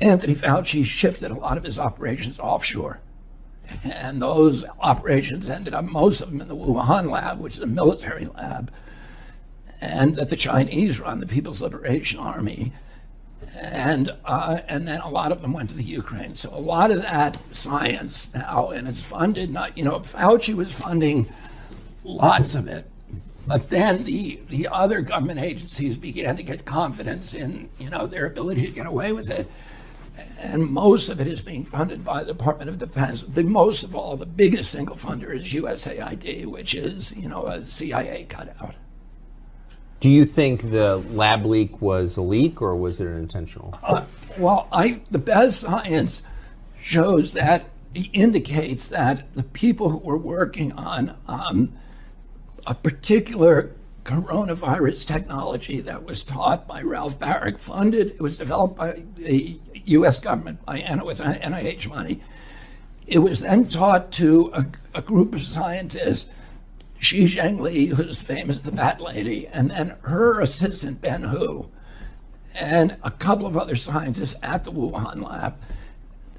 Anthony Fauci shifted a lot of his operations offshore. And those operations ended up, most of them in the Wuhan lab, which is a military lab, and that the Chinese run, the People's Liberation Army. And then a lot of them went to the Ukraine. So a lot of that science now, and it's funded, Fauci was funding lots of it. But then the other government agencies began to get confidence in, their ability to get away with it. And most of it is being funded by the Department of Defense. Most of all, the biggest single funder is USAID, which is, a CIA cutout. Do you think the lab leak was a leak, or was it intentional? The best science shows that, indicates that the people who were working on a particular coronavirus technology that was taught by Ralph Baric, funded, it was developed by the U.S. government with NIH money. It was then taught to a group of scientists, Xi Zhengli, who's famous, the Bat Lady, and then her assistant, Ben Hu, and a couple of other scientists at the Wuhan lab.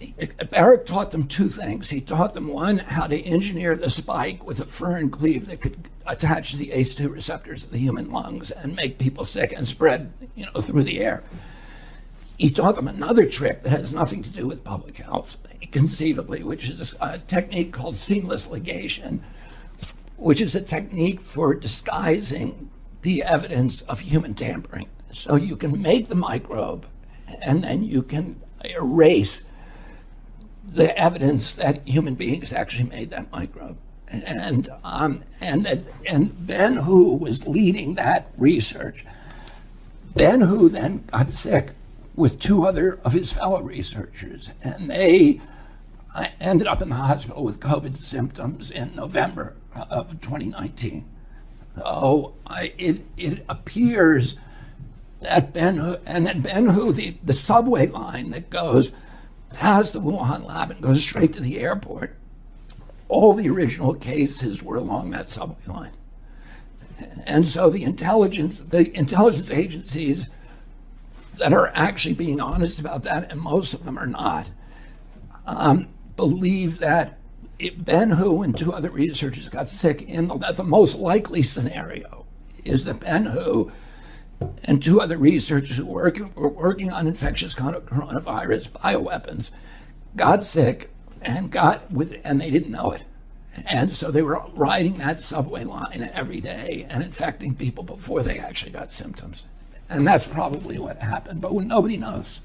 Baric taught them two things. He taught them, one, how to engineer the spike with a furin cleave that could attach to the ACE2 receptors of the human lungs and make people sick and spread, through the air. He taught them another trick that has nothing to do with public health, conceivably, which is a technique called seamless ligation, which is a technique for disguising the evidence of human tampering. So you can make the microbe, and then you can erase the evidence that human beings actually made that microbe. And Ben Hu was leading that research. Ben Hu then got sick with two other of his fellow researchers, and they ended up in the hospital with COVID symptoms in November of 2019. So it appears that Ben Hu, the subway line that goes past the Wuhan lab and goes straight to the airport, all the original cases were along that subway line. And so the intelligence agencies that are actually being honest about that, and most of them are not, believe that Ben Hu and two other researchers got sick that the most likely scenario is that Ben Hu and two other researchers who were working on infectious coronavirus bioweapons got sick and they didn't know it. And so they were riding that subway line every day and infecting people before they actually got symptoms. And that's probably what happened, but nobody knows.